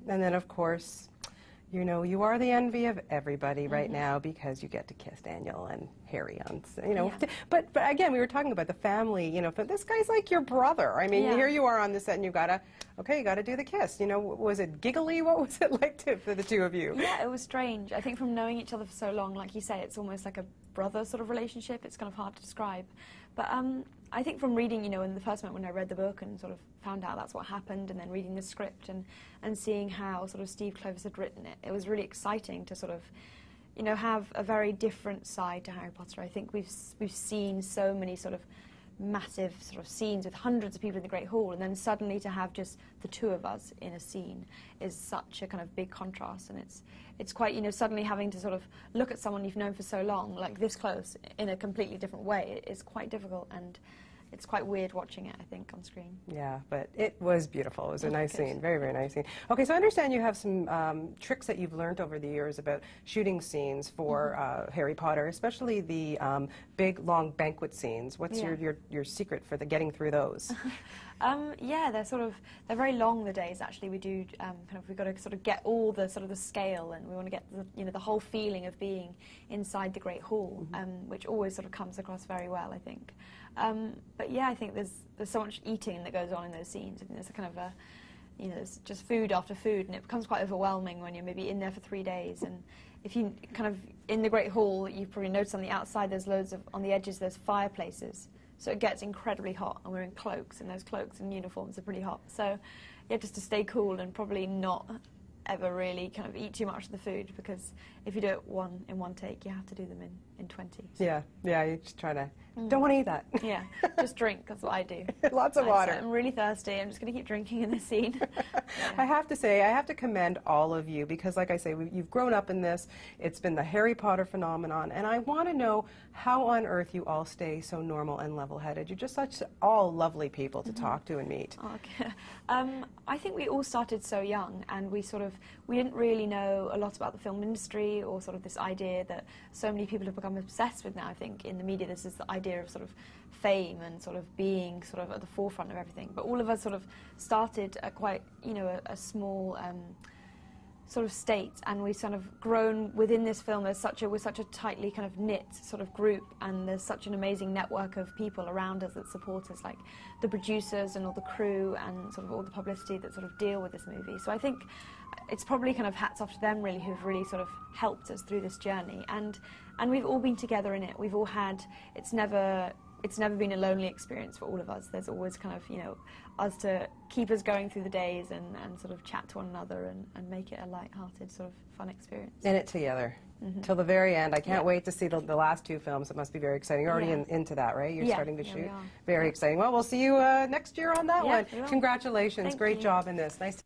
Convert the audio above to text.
And then, of course, you know, you are the envy of everybody right now because you get to kiss Daniel and Harry on, you know. Yeah. But again, we were talking about the family, you know, but this guy's like your brother. I mean, here you are on the set and you gotta, okay, you gotta do the kiss. You know, was it giggly? What was it like for the two of you? Yeah, it was strange. I think from knowing each other for so long, like you say, it's almost like a brother sort of relationship. It's kind of hard to describe. But I think from reading, you know, in the first moment when I read the book and sort of found out that's what happened, and then reading the script and seeing how sort of Steve Kloves had written it, it was really exciting to sort of, you know, have a very different side to Harry Potter. I think we've seen so many sort of massive sort of scenes with hundreds of people in the Great Hall, and then suddenly to have just the two of us in a scene is such a kind of big contrast, and it's quite, you know, suddenly having to sort of look at someone you've known for so long, like this close, in a completely different way. It's quite difficult, and it's quite weird watching it, I think, on screen. Yeah, but it was beautiful. It was a nice scene, very, very nice scene. Okay, so I understand you have some tricks that you've learned over the years about shooting scenes for Harry Potter, especially the big, long banquet scenes. What's your secret for getting through those? Yeah, they're very long, the days, actually. We do, we've got to sort of get all the sort of the scale, and we want to get the, you know, the whole feeling of being inside the Great Hall, which always sort of comes across very well, I think. But yeah, I think there's so much eating that goes on in those scenes. I think there's a kind of a, you know, there's just food after food, and it becomes quite overwhelming when you're maybe in there for 3 days. And if you kind of, in the Great Hall, you've probably noticed on the outside there's loads of, on the edges there's fireplaces. So it gets incredibly hot, and we're in cloaks, and those cloaks and uniforms are pretty hot. So yeah, just to stay cool and probably not ever really kind of eat too much of the food, because if you do it in one take, you have to do them in 20. So. Yeah, you just try to, don't want to eat that. Yeah, just drink, that's what I do. Lots of water. I'm really thirsty, I'm just going to keep drinking in this scene. I have to say, I have to commend all of you, because like I say, you've grown up in this, it's been the Harry Potter phenomenon, and I want to know how on earth you all stay so normal and level-headed. You're just such all lovely people to talk to and meet. Okay. I think we all started so young, and we didn't really know a lot about the film industry, or sort of this idea that so many people have become obsessed with now. I think in the media this is the idea of sort of fame and sort of being sort of at the forefront of everything. But all of us sort of started at quite, you know, a small sort of state, and we've sort of grown within this film. We're such a tightly kind of knit sort of group, and there's such an amazing network of people around us that support us, like the producers and all the crew and sort of all the publicity that sort of deal with this movie. So I think it's probably kind of hats off to them, really, who've really sort of helped us through this journey. And we've all been together in it. We've all had, it's never been a lonely experience for all of us. There's always kind of, you know, us to keep us going through the days and sort of chat to one another and make it a light-hearted sort of fun experience. In it together. Till the very end. I can't wait to see the last two films. It must be very exciting. You're already into that, right? You're starting to shoot. Very exciting. Well, we'll see you next year on that one. Congratulations. Great job in this. Nice.